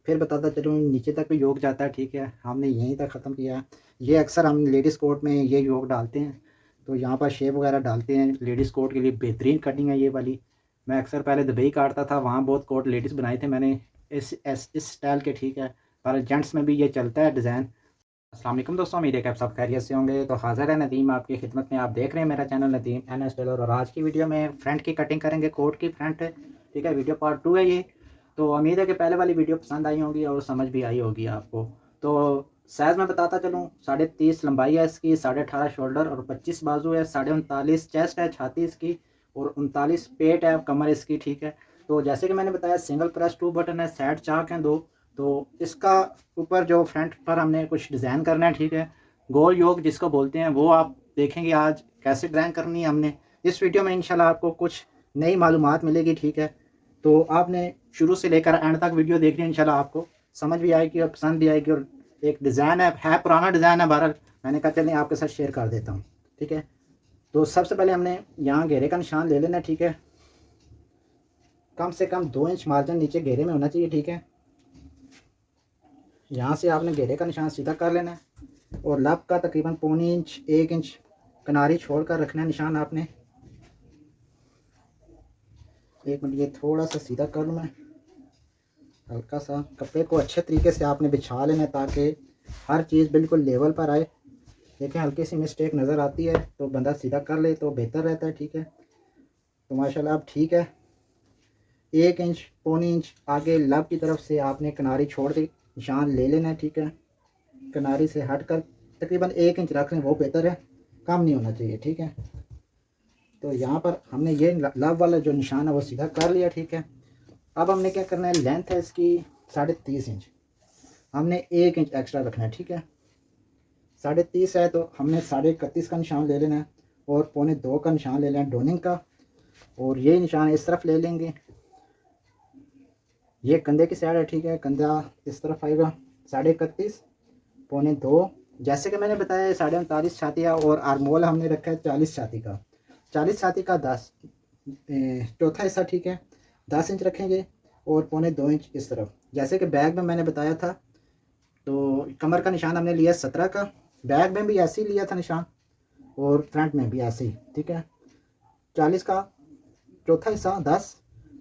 फिर बताता चलूँ नीचे तक भी योग जाता है, ठीक है। हमने यहीं तक ख़त्म किया है। ये अक्सर हम लेडीज़ कोट में ये योग डालते हैं, तो यहाँ पर शेप वगैरह डालते हैं। लेडीज़ कोट के लिए बेहतरीन कटिंग है ये वाली। मैं अक्सर पहले दुबई काटता था, वहाँ बहुत कोट लेडीज़ बनाए थे मैंने इस स्टाइल के, ठीक है। पर जेंट्स में भी ये चलता है डिज़ाइन। अस्सलाम वालेकुम दोस्तों, उम्मीद है कि आप सब खैरियत से होंगे। तो हाज़िर है नदीम आपकी खिदमत में। आप देख रहे हैं मेरा चैनल नदीम NS टेलर, और आज की वीडियो में फ्रंट की कटिंग करेंगे, कोट की फ्रंट, ठीक है। वीडियो पार्ट 2 है ये। तो उम्मीद है कि पहले वाली वीडियो पसंद आई होगी और समझ भी आई होगी आपको। तो साइज़ मैं बताता चलूँ, 30.5 लंबाई है इसकी, 18.5 शोल्डर और 25 बाजू है, 39.5 चेस्ट है, छाती इसकी, और 39 पेट है कमर इसकी, ठीक है। तो जैसे कि मैंने बताया, सिंगल प्रेस 2 बटन है, साइड चाक हैं 2। तो इसका ऊपर जो फ्रंट पर हमने कुछ डिज़ाइन करना है, ठीक है। गोल योग जिसको बोलते हैं, वो आप देखेंगे आज कैसे डिज़ाइन करनी है हमने। इस वीडियो में इंशाल्लाह आपको कुछ नई मालूमात मिलेगी, ठीक है। तो आपने शुरू से लेकर एंड तक वीडियो देखनी है, इंशाल्लाह आपको समझ भी आएगी और पसंद भी आएगी। और एक डिज़ाइन है पुराना डिज़ाइन है, बहरहाल मैंने कहा चलें आपके साथ शेयर कर देता हूँ, ठीक है। तो सबसे पहले हमने यहाँ घेरे का निशान ले लेना है, ठीक है। कम से कम 2 इंच मार्जिन नीचे घेरे में होना चाहिए, ठीक है। यहाँ से आपने घेरे का निशान सीधा कर लेना है, और लब का तकरीबन 0.25 इंच 1 इंच किनारी छोड़ कर रखना है निशान आपने। 1 मिनट, ये थोड़ा सा सीधा कर लूँ मैं। हल्का सा कपड़े को अच्छे तरीके से आपने बिछा लेना है ताकि हर चीज़ बिल्कुल लेवल पर आए। देखें, हल्की सी मिस्टेक नज़र आती है तो बंदा सीधा कर ले तो बेहतर रहता है, ठीक है। तो माशाल्लाह अब ठीक है। 1 इंच 0.25 इंच आगे लब की तरफ से आपने किनारी छोड़ के निशान ले लेना है, ठीक है। किनारी से हट कर तकरीबन 1 इंच रख लें, वो बेहतर है, कम नहीं होना चाहिए, ठीक है। तो यहाँ पर हमने ये लब वाला जो निशान है वो सीधा कर लिया, ठीक है। अब हमने क्या करना है, लेंथ है इसकी 30.5 इंच, हमने 1 इंच एक्स्ट्रा रखना है, ठीक है। 30.5 है तो हमने 31.5 का निशान ले लेना है, और 1.25 का निशान ले लेना है डोनिंग का, और ये निशान इस तरफ ले लेंगे। ये कंधे की साइड है, ठीक है। कंधा इस तरफ आएगा, 31.5 2.25। जैसे कि मैंने बताया 39.5 छाती है, और आर्मोल हमने रखा है 40 छाती का। 40 छाती का 10 चौथा हिस्सा, ठीक है, 10 इंच रखेंगे, और 1.25 इंच इस तरफ। जैसे कि बैग में मैंने बताया था, तो कमर का निशान हमने लिया 17 का, बैग में भी ऐसे ही लिया था निशान, और फ्रंट में भी ऐसे ही, ठीक है। 40 का चौथा हिस्सा 10,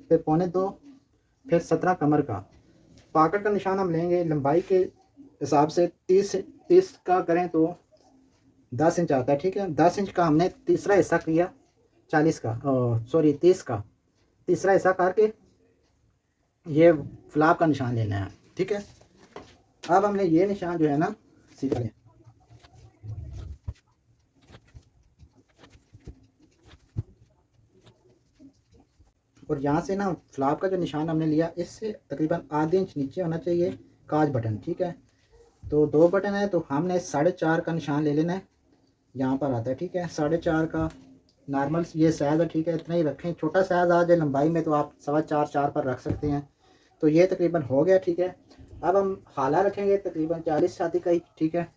फिर 1.25, फिर 17 कमर का। पॉकेट का निशान हम लेंगे लंबाई के हिसाब से, 30 का करें तो 10 इंच आता है, ठीक है। 10 इंच का हमने तीसरा हिस्सा किया, 40 का, सॉरी 30 का तीसरा हिस्सा करके ये फ्लाप का निशान लेना है, ठीक है। अब हमने ये निशान जो है ना सीधा लें, और यहाँ से ना फ्लाप का जो निशान हमने लिया, इससे तकरीबन आधे इंच नीचे होना चाहिए काज बटन, ठीक है। तो 2 बटन है तो हमने 4.5 का निशान ले लेना है, यहाँ पर आता है, ठीक है। 4.5 का नॉर्मल ये साइज़ है, ठीक है। इतना ही रखें, छोटा साइज़ आ जाए लंबाई में तो आप 4.25 4 पर रख सकते हैं। तो ये तकरीबन हो गया, ठीक है। अब हम हाला रखेंगे तकरीबन 40 छाती का ही, ठीक है।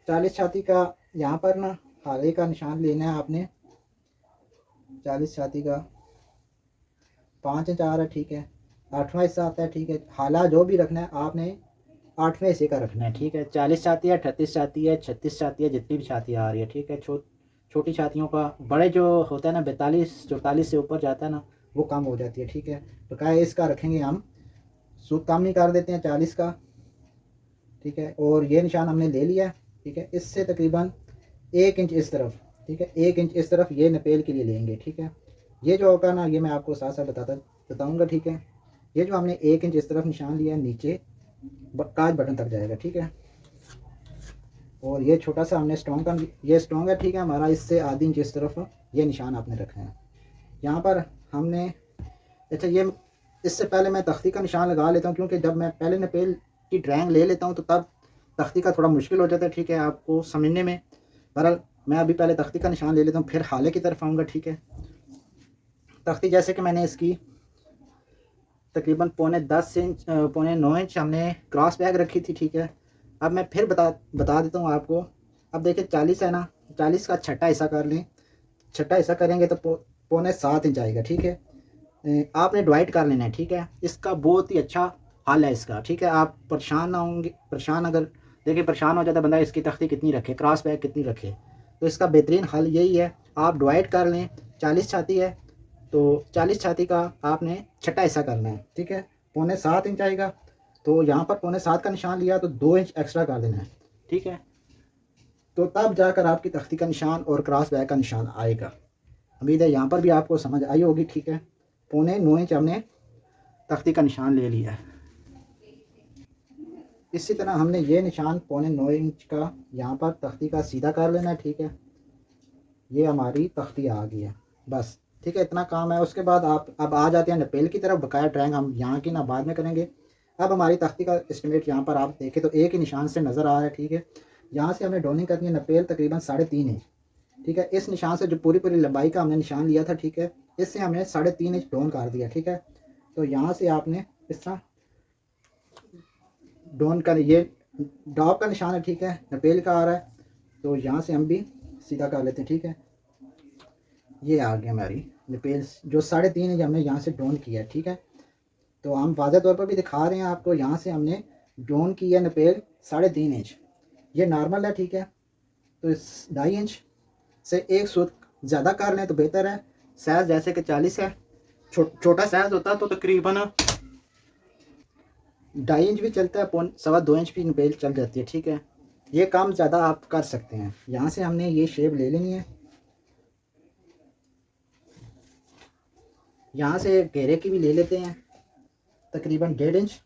40 छाती का यहाँ पर ना हाले का निशान लेना है आपने। 40 छाती का 5 इंच आ रहा है, ठीक है। 8वां हिस्सा आता है, ठीक है। हाला जो भी रखना है आपने 8वें हिस्से का रखना है, ठीक है। 40 छाती है, 38 छाती है, 36 छाती है, जितनी भी छाती आ रही है, ठीक है। छोटी छातियों का, बड़े जो होता है ना 42 44 से ऊपर जाता है ना, वो कम हो जाती है, ठीक है। तो क्या है, इसका रखेंगे हम, सूद कम नहीं कर देते हैं 40 का, ठीक है। और ये निशान हमने ले लिया, ठीक है। इससे तकरीबन 1 इंच इस तरफ, ठीक है, 1 इंच इस तरफ ये नपेल के लिए लेंगे, ठीक है। ये जो होगा ना, ये मैं आपको साथ साथ बताऊँगा, ठीक है। ये जो हमने 1 इंच इस तरफ निशान लिया नीचे काज बटन तक जाएगा, ठीक है। और ये छोटा सा हमने स्ट्रॉन्ग का, ये स्ट्रॉन्ग है, ठीक है हमारा, इससे आधी इंच इस तरफ ये निशान आपने रखना है। यहाँ पर हमने, अच्छा ये इससे पहले मैं तख्ती का निशान लगा लेता हूँ, क्योंकि जब मैं पहले नपेल की ड्राइंग ले लेता हूँ तो तब तख्ती का थोड़ा मुश्किल हो जाता है, ठीक है, आपको समझने में। बहरहाल मैं अभी पहले तख्ती का निशान ले लेता हूँ, फिर हाले की तरफ आऊँगा, ठीक है। तख्ती जैसे कि मैंने इसकी तकरीबन 9.5 इंच 9.5 इंच हमने क्रॉस बैग रखी थी, ठीक है। अब मैं फिर बता देता हूँ आपको। अब देखिए 40 है ना, 40 का छठा हिस्सा कर लें, छठा हिस्सा करेंगे तो 6.25 इंच आएगा, ठीक है। आपने डिवाइड कर लेना है, ठीक है। इसका बहुत ही अच्छा हल है इसका, ठीक है। आप परेशान ना होंगे, परेशान अगर देखिए परेशान हो जाता बंदा इसकी तख्ती कितनी रखे, क्रॉस बैक कितनी रखे, तो इसका बेहतरीन हल यही है, आप डिवाइड कर लें। 40 छाती है तो 40 छाती का आपने छठा हिस्सा करना है, ठीक है। 6.25 इंच आएगा, तो यहाँ पर 6.25 का निशान लिया तो 2 इंच एक्स्ट्रा कर देना है, ठीक है। तो तब जाकर आपकी तख्ती का निशान और क्रॉस बैक का निशान आएगा। उम्मीद है यहाँ पर भी आपको समझ आई होगी, ठीक है। 9.25 इंच हमने तख्ती का निशान ले लिया है। इसी तरह हमने ये निशान 9.25 इंच का यहाँ पर तख्ती का सीधा कर लेना है, ठीक है। ये हमारी तख्ती आ गई है, बस, ठीक है। इतना काम है। उसके बाद आप अब आ जाते हैं नपेल की तरफ। बकाया ड्राइंग हम यहाँ की ना बाद में करेंगे। अब हमारी तख्ती का एस्टिमेट यहाँ पर आप देखें तो एक ही निशान से नज़र आ रहा है, ठीक है। यहाँ से हमने डोनिंग करनी है नपेल तकरीबन 3.5 इंच, ठीक है। इस निशान से जो पूरी पूरी लंबाई का हमने निशान लिया था, ठीक है, इससे हमने 3.5 इंच डोन कर दिया, ठीक है। तो यहाँ से आपने इस तरह डोन का ये डॉप का निशान है, ठीक है, नपेल का आ रहा है, तो यहाँ से हम भी सीधा कर लेते हैं, ठीक है। ये आ गया हमारी नपेल जो 3.5 इंच हमने यहाँ से डोन किया, ठीक है। तो हम वाज़ह तौर पर भी दिखा रहे हैं आपको, यहाँ से हमने डोन की है नपेल 3.5 इंच, ये नॉर्मल है, ठीक है। तो इस 2.5 इंच से एक सूत ज़्यादा कर लें तो बेहतर है। साइज़ जैसे कि 40 है, छोटा साइज़ होता तो तकरीबन 2.5 इंच भी चलता है, 2.25 इंच भी नपेल चल जाती है, ठीक है। ये काम ज़्यादा आप कर सकते हैं। यहाँ से हमने ये शेप ले लेनी है। यहाँ से घेरे की भी ले लेते हैं तकरीबन 1.5 इंच।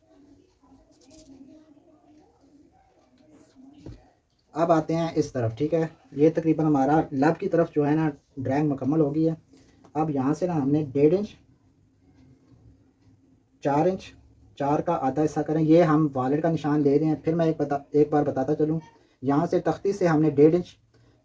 अब आते हैं इस तरफ, ठीक है। ये तकरीबन हमारा लब की तरफ जो है ना ड्राइंग मुकम्मल हो गई है। अब यहाँ से ना हमने 1.5 इंच, 4 इंच, 4 का आधा हिस्सा करें। ये हम वॉलेट का निशान ले रहे हैं। फिर मैं एक बार बताता चलूँ। यहाँ से तख्ती से हमने 1.5 इंच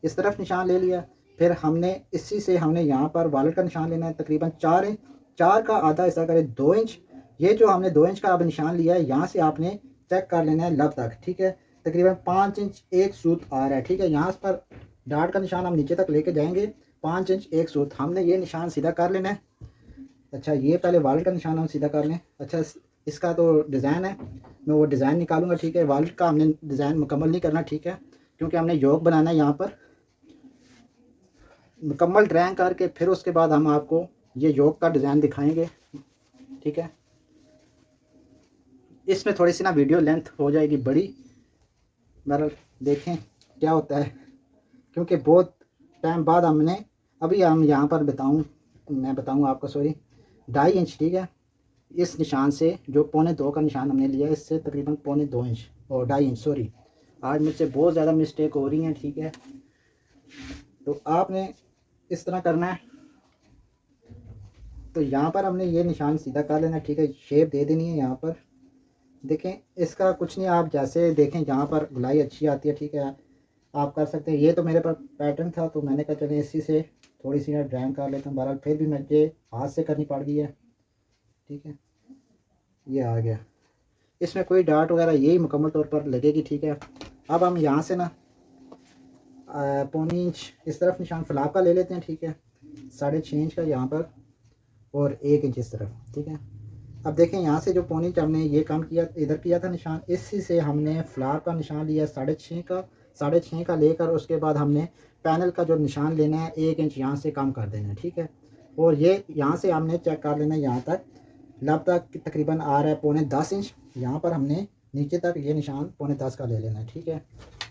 इस तरफ निशान ले लिया। फिर हमने इसी से हमने यहाँ पर वॉलेट का निशान लेना है तकरीबन 4 इंच। 4 का आधा हिस्सा करें 2 इंच। ये जो हमने 2 इंच का अब निशान लिया है, यहाँ से आपने चेक कर लेना है लब तक, ठीक है। तकरीबन 5 इंच एक सूत आ रहा है, ठीक है। यहाँ पर डाट का निशान हम नीचे तक लेके जाएंगे, 5 इंच एक सूत। हमने ये निशान सीधा कर लेना है। अच्छा, ये पहले वॉलेट का निशान हम सीधा कर लें। अच्छा, इसका तो डिज़ाइन है, मैं वो डिज़ाइन निकालूंगा, ठीक है। वॉलेट का हमने डिज़ाइन मुकम्मल नहीं करना, ठीक है, क्योंकि हमने योग बनाना है यहाँ पर। मुकम्मल ड्राइंग करके फिर उसके बाद हम आपको ये योग का डिज़ाइन दिखाएंगे, ठीक है। इसमें थोड़ी सी ना वीडियो लेंथ हो जाएगी बड़ी, बहरहाल देखें क्या होता है, क्योंकि बहुत टाइम बाद हमने अभी हम यहाँ पर मैं बताऊँ आपको, सॉरी, 2.5 इंच, ठीक है। इस निशान से जो 1.25 का निशान हमने लिया, इससे तकरीबन 1.25 इंच और 2.5 इंच, सॉरी, आज मुझसे बहुत ज़्यादा मिस्टेक हो रही हैं, ठीक है। तो आपने इस तरह करना है। तो यहाँ पर हमने ये निशान सीधा कर लेना, ठीक है। शेप दे देनी है यहाँ पर। देखें इसका कुछ नहीं, आप जैसे देखें यहाँ पर गुलाई अच्छी आती है, ठीक है, आप कर सकते हैं। ये तो मेरे पास पैटर्न था तो मैंने कहा चलिए इसी से थोड़ी सी ड्राइंग कर लेता हूँ। बहरहाल फिर भी मुझे हाथ से करनी पड़ गई है, ठीक है। ये आ गया, इसमें कोई डाट वगैरह यही मुकम्मल तौर पर लगेगी, ठीक है। अब हम यहाँ से ना 1.25 इंच इस तरफ निशान फलाप का ले लेते हैं, ठीक है। 6.5 इंच का यहाँ पर और 1 इंच इस तरफ, ठीक है। अब देखें यहाँ से जो 1.25 इंच हमने ये काम किया, इधर किया था निशान, इसी से हमने फ्लावर का निशान लिया 6.5 का लेकर उसके बाद हमने पैनल का जो निशान लेना है 1 इंच यहाँ से कम कर देना है, ठीक है। और ये यहाँ से हमने चेक कर लेना है यहाँ तक लब तक तकरीबन आ रहा है 9.10 इंच। यहाँ पर हमने नीचे तक ये निशान 9.10 का ले लेना है, ठीक है।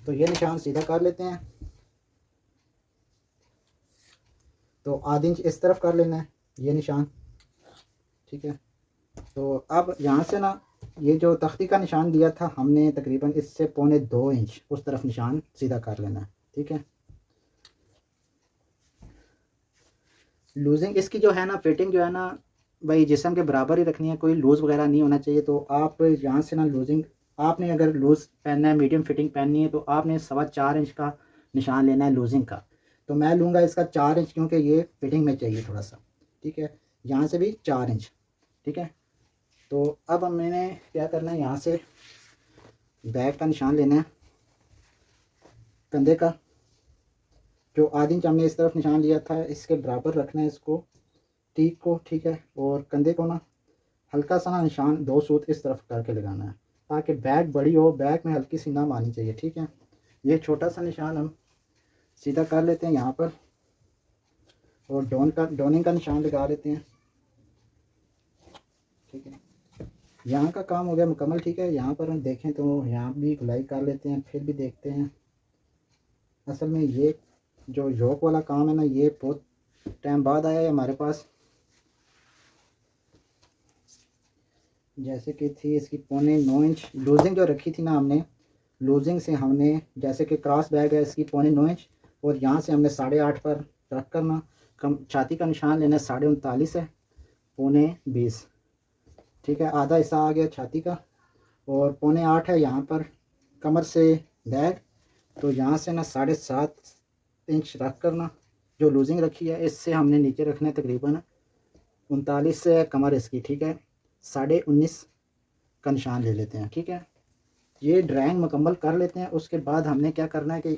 तो ये निशान सीधा कर लेते हैं। तो आधा इंच इस तरफ कर लेना है ये निशान, ठीक है। तो अब यहाँ से ना ये जो तख्ती का निशान दिया था हमने तकरीबन इससे 2.25 इंच उस तरफ निशान सीधा कर लेना है, ठीक है। लूजिंग इसकी जो है ना फिटिंग जो है ना भाई जिस्म के बराबर ही रखनी है, कोई लूज़ वगैरह नहीं होना चाहिए। तो आप यहाँ से ना लूजिंग आपने अगर लूज़ पहनना है, मीडियम फिटिंग पहननी है, तो आपने 4.25 इंच का निशान लेना है लूजिंग का। तो मैं लूँगा इसका 4 इंच, क्योंकि ये फिटिंग में चाहिए थोड़ा सा, ठीक है। यहाँ से भी 4 इंच, ठीक है। तो अब मैंने क्या करना है, यहाँ से बैक का निशान लेना है कंधे का। जो आधी इंच हमने इस तरफ निशान लिया था इसके बराबर रखना है इसको, टीक को, ठीक है। और कंधे को ना हल्का सा ना निशान 2 सूत इस तरफ करके लगाना है ताकि बैक बड़ी हो, बैक में हल्की सी नाम आनी चाहिए, ठीक है। ये छोटा सा निशान हम सीधा कर लेते हैं यहाँ पर और डोनिंग का निशान लगा लेते हैं, ठीक है। यहाँ का काम हो गया मुकम्मल, ठीक है। यहाँ पर हम देखें तो यहाँ भी गुलाई कर लेते हैं, फिर भी देखते हैं। असल में ये जो योक वाला काम है ना, ये बहुत टाइम बाद आया है हमारे पास। जैसे कि थी इसकी 0.25 इंच लूजिंग जो रखी थी ना हमने, लूजिंग से हमने जैसे कि क्रॉस बैग है इसकी 0.9 इंच और यहाँ से हमने 8.5 पर रख कर ना कम छाती का निशान लेना है 39.5 है, 0.20, ठीक है। आधा हिस्सा आ गया छाती का और 0.8 है यहाँ पर कमर से बैग, तो यहाँ से ना 7.5 इंच रख कर ना जो लूजिंग रखी है इससे हमने नीचे रखना है तकरीबन 39 से कमर इसकी, ठीक है। 19.5 का निशान ले लेते हैं, ठीक है। ये ड्राइंग मुकम्मल कर लेते हैं। उसके बाद हमने क्या करना है कि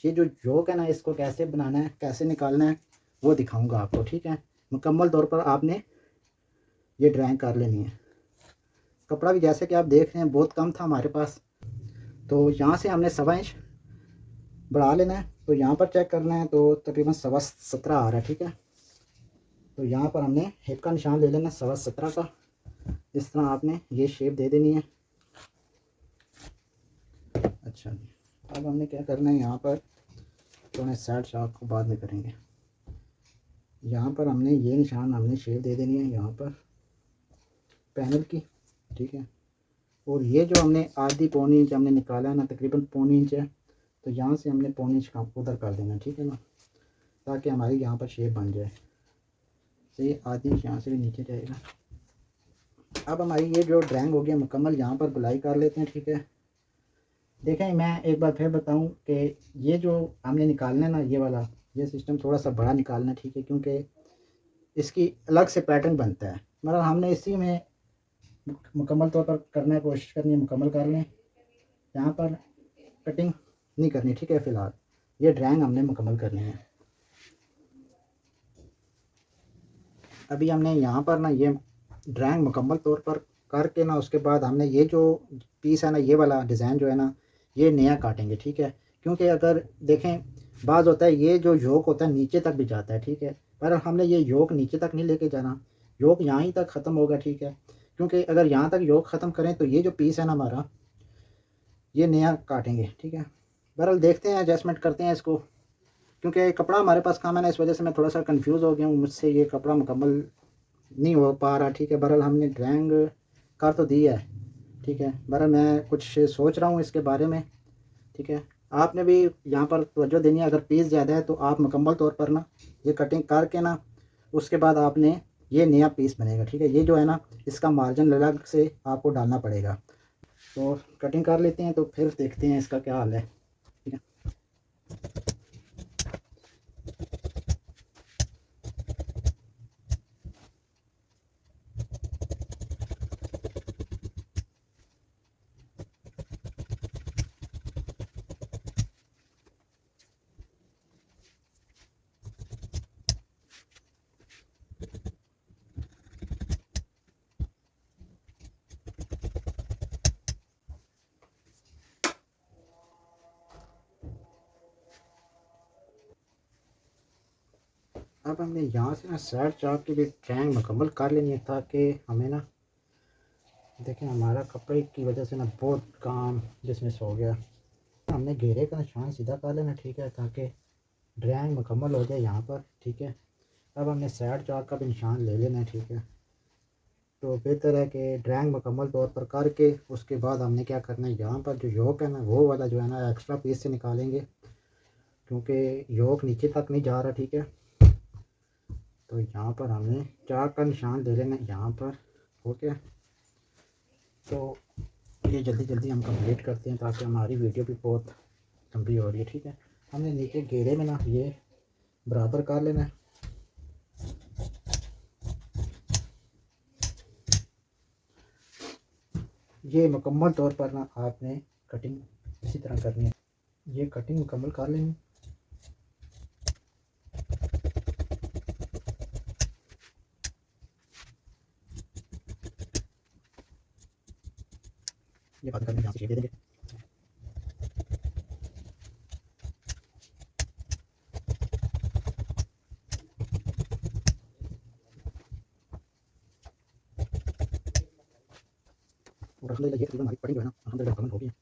ये जो योक है ना इसको कैसे बनाना है, कैसे निकालना है वो दिखाऊंगा आपको, ठीक है। मुकम्मल तौर पर आपने ये ड्राइंग कर लेनी है। कपड़ा भी जैसे कि आप देख रहे हैं बहुत कम था हमारे पास, तो यहाँ से हमने 1.25 इंच बढ़ा लेना है। तो यहाँ पर चेक करना है तो तकरीबन 17.25 आ रहा है, ठीक है। तो यहाँ पर हमने हिप का निशान ले लेना 17.25 का। इस तरह आपने ये शेप दे देनी है। अच्छा जी, अब हमने क्या करना है, यहाँ पर थोड़े साइड शॉप को बाद में करेंगे। यहाँ पर हमने ये निशान हमने शेप दे देनी है यहाँ पर पैनल की, ठीक है। और ये जो हमने आधी 0.25 इंच हमने निकाला है ना, तकरीबन 0.25 इंच है, तो यहाँ से हमने 0.25 इंच का उधर कर देना, ठीक है ना, ताकि हमारी यहाँ पर शेप बन जाए। तो ये आधी इंच यहाँ से भी नीचे जाएगा। अब हमारी ये जो ड्राइंग हो गया मुकम्मल, यहाँ पर गुलाई कर लेते हैं, ठीक है। देखें मैं एक बार फिर बताऊं कि ये जो हमने निकालना है ना, ये वाला ये सिस्टम थोड़ा सा बड़ा निकालना है, ठीक है, क्योंकि इसकी अलग से पैटर्न बनता है। मतलब हमने इसी में मुकम्मल तौर पर करना है, कोशिश करनी है मुकम्मल कर लें। यहाँ पर कटिंग नहीं करनी, ठीक है। फ़िलहाल ये ड्राइंग हमने मुकम्मल करनी है। अभी हमने यहाँ पर ना ये ड्राइंग मुकम्मल तौर पर करके ना उसके बाद हमने ये जो पीस है ना, ये वाला डिज़ाइन जो है ना, ये नया काटेंगे, ठीक है। क्योंकि अगर देखें बाज़ होता है ये जो योक होता है नीचे तक भी जाता है, ठीक है, पर हमने ये योक नीचे तक नहीं लेके जाना, योक यहाँ ही तक ख़त्म होगा, ठीक है। क्योंकि अगर यहाँ तक योक ख़त्म करें तो ये जो पीस है ना हमारा, ये नया काटेंगे, ठीक है। बहरहाल देखते हैं, एडजस्टमेंट करते हैं इसको, क्योंकि कपड़ा हमारे पास कम है ना, इस वजह से मैं थोड़ा सा कंफ्यूज हो गया हूँ, मुझसे ये कपड़ा मुकम्मल नहीं हो पा रहा, ठीक है। बहरहाल हमने ड्राइंग कर तो दी है, ठीक है। बहरहाल मैं कुछ सोच रहा हूँ इसके बारे में, ठीक है। आपने भी यहाँ पर तवज्जो देनी है। अगर पीस ज़्यादा है तो आप मुकम्मल तौर पर ना ये कटिंग करके ना उसके बाद आपने ये नया पीस बनेगा, ठीक है। ये जो है ना इसका मार्जिन अलग से आपको डालना पड़ेगा। तो कटिंग कर लेते हैं तो फिर देखते हैं इसका क्या हाल है, ठीक है। अब हमने यहाँ से ना साइड चाक की भी ड्राइंग मुकम्मल कर लेनी है, ताकि हमें ना देखें हमारा कपड़े की वजह से ना बहुत काम डिसमिस हो गया। हमने घेरे का निशान सीधा कर लेना, ठीक है, ताकि ड्राइंग मुकम्मल हो जाए यहाँ पर, ठीक है। अब हमने साइड चाक का भी निशान ले लेना है, ठीक है। तो बेहतर है कि ड्राइंग मुकम्मल तौर पर करके उसके बाद हमने क्या करना है, यहाँ पर जो योक है ना वो वाला जो है ना एक्स्ट्रा पीस से निकालेंगे, क्योंकि योक नीचे तक नहीं जा रहा, ठीक है। तो यहाँ पर हमने चाक का निशान ले लेना है यहाँ पर, ओके। तो ये जल्दी जल्दी हम कंप्लीट करते हैं ताकि हमारी वीडियो भी बहुत लंबी हो रही है, ठीक है। हमने नीचे घेरे में ना ये बराबर कर लेना है। ये मुकम्मल तौर पर ना आपने कटिंग इसी तरह करनी है। ये कटिंग मुकम्मल कर लेनी। ये बात करने यहाँ से शेप दे देंगे। और अल्हम्दुलिल्लाह ये तकरीबन हमारी कटिंग जो है ना अल्हम्दुलिल्लाह मुकम्मल हो गई है।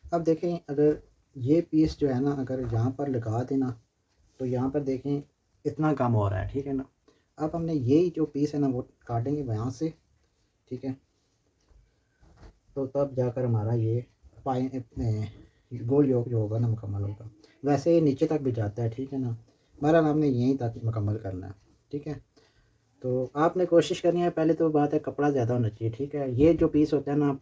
अब देखें अगर ये पीस जो है ना अगर यहाँ पर लगा देना तो यहाँ पर देखें इतना कम हो रहा है, ठीक है ना। अब हमने यही जो पीस है ना वो काटेंगे यहाँ से, ठीक है। तो तब जाकर हमारा ये गोल योग जो होगा ना मुकम्मल होगा। वैसे ये नीचे तक भी जाता है, ठीक है ना। बहरहाल हमने यहीं तक मुकम्मल करना है, ठीक है। तो आपने कोशिश करनी है, पहले तो बात है कपड़ा ज़्यादा होना चाहिए, ठीक है। ये जो पीस होता है ना,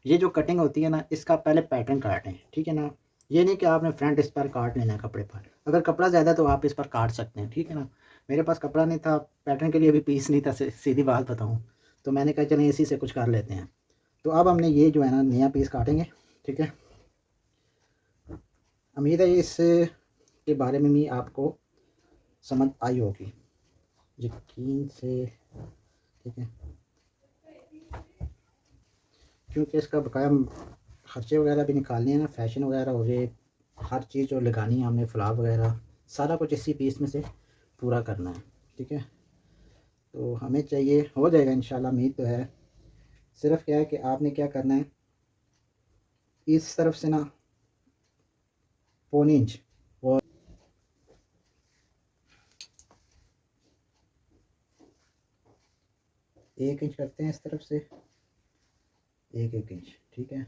ये जो कटिंग होती है ना, इसका पहले पैटर्न काटें, ठीक है ना। ये नहीं कि आपने फ्रंट इस पर काट लेना है कपड़े पर। अगर कपड़ा ज़्यादा तो आप इस पर काट सकते हैं, ठीक है ना। मेरे पास कपड़ा नहीं था, पैटर्न के लिए भी पीस नहीं था, सीधी बात बताऊँ तो मैंने कहा चलें इसी से कुछ कर लेते हैं। तो अब हमने ये जो है ना नया पीस काटेंगे, ठीक है। उम्मीद है इस के बारे में भी आपको समझ आई होगी यकीन से, ठीक है। क्योंकि इसका बकाया ख़र्चे वगैरह भी निकालने हैं ना, फ़ैशन वगैरह हो गए, हर चीज़ जो लगानी है हमने, फ्लावर वगैरह सारा कुछ इसी पीस में से पूरा करना है, ठीक है। तो हमें चाहिए, हो जाएगा इंशाल्लाह, उम्मीद तो है। सिर्फ क्या है कि आपने क्या करना है, इस तरफ से ना 1.25 इंच और 1 इंच करते हैं, इस तरफ से 1 इंच, ठीक है।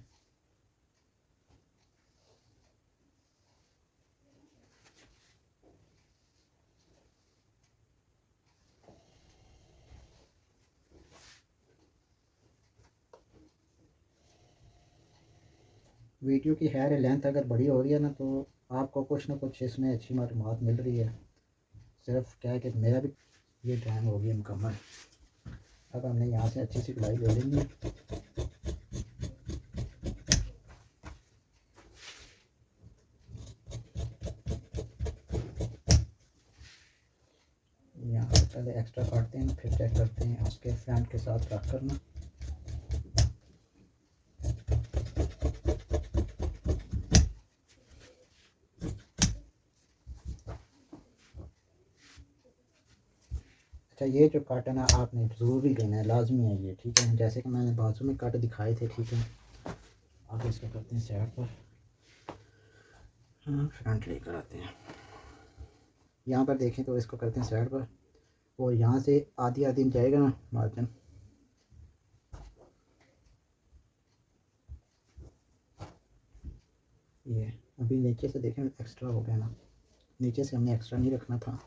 वीडियो की खैर लेंथ अगर बड़ी हो रही है ना तो आपको कुछ ना कुछ इसमें अच्छी मालूमात मिल रही है। सिर्फ क्या है कि मेरा भी ये ड्राइंग हो गई मुकम्मल। अब हमने यहाँ से अच्छी सी गुलाई ले लेंगे। यहाँ से पहले एक्स्ट्रा काटते हैं, फिर चेक करते हैं उसके फ्रंट के साथ रख करना। अच्छा, ये जो काटन है आपने ज़रूरी लेना है, लाजमी है ये, ठीक है। जैसे कि मैंने बाजू में काट दिखाए थे, ठीक है। आगे इसको करते हैं साइड पर, हाँ फ्रंट लेकर आते हैं। यहाँ पर देखें तो इसको करते हैं साइड पर, और यहाँ से आधी आधी जाएगा ना मार्जिन, ये अभी नीचे से देखें एक्स्ट्रा हो गया ना, नीचे से हमने एक्स्ट्रा नहीं रखना था,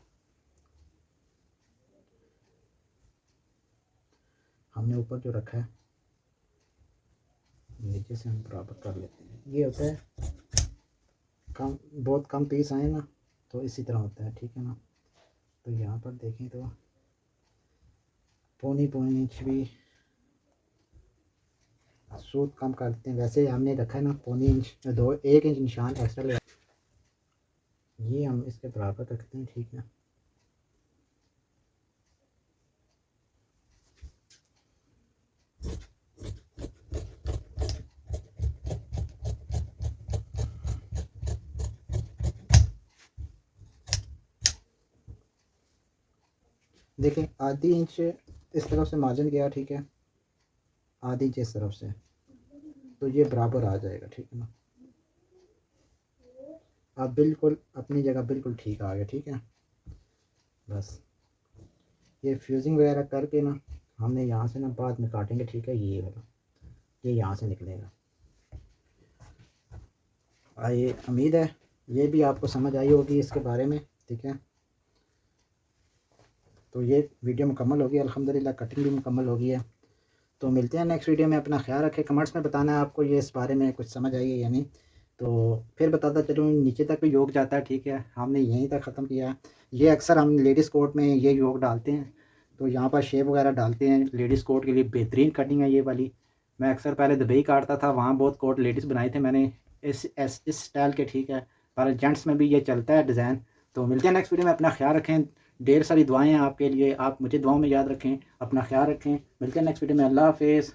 हमने ऊपर जो रखा है नीचे से हम बराबर कर लेते हैं। ये होता है कम, बहुत कम पीस आए ना तो इसी तरह होता है, ठीक है ना। तो यहाँ पर देखें तो 1.25 इंच भी सूट कम करते हैं। वैसे हमने रखा है ना 1.25 इंच, 1 इंच निशान एक्स्ट्रा लगा, ये हम इसके बराबर रखते हैं, ठीक है। देखें आधी इंच इस तरफ से मार्जिन गया, ठीक है, आधी इंच इस तरफ से, तो ये बराबर आ जाएगा, ठीक है ना। अब बिल्कुल अपनी जगह बिल्कुल ठीक आ गया, ठीक है। बस ये फ्यूजिंग वगैरह करके ना हमने यहाँ से ना बाद में काटेंगे, ठीक है। ये वाला ये यहाँ से निकलेगा। ये उम्मीद है ये भी आपको समझ आई होगी इसके बारे में, ठीक है। तो ये वीडियो मुकम्मल होगी अल्हम्दुलिल्लाह, कटिंग भी मुकम्मल होगी है। तो मिलते हैं नेक्स्ट वीडियो में। अपना ख्याल रखें, कमेंट्स में बताना है आपको ये इस बारे में कुछ समझ आई है या नहीं। तो फिर बताता चलूँ नीचे तक भी योग जाता है, ठीक है। हमने यहीं तक ख़त्म किया है। ये अक्सर हम लेडीज़ कोट में ये योग डालते हैं, तो यहाँ पर शेप वगैरह डालते हैं। लेडीज़ कोट के लिए बेहतरीन कटिंग है ये वाली। मैं अक्सर पहले दुबई काटता था, वहाँ बहुत कोट लेडीज़ बनाए थे मैंने इस स्टाइल के, ठीक है। पर जेंट्स में भी ये चलता है डिज़ाइन। तो मिलते हैं नेक्स्ट वीडियो में, अपना ख्याल रखें, ढेर सारी दुआएं हैं आपके लिए, आप मुझे दुआओं में याद रखें, अपना ख्याल रखें। मिलते हैं नेक्स्ट वीडियो में। अल्लाह हाफिज़।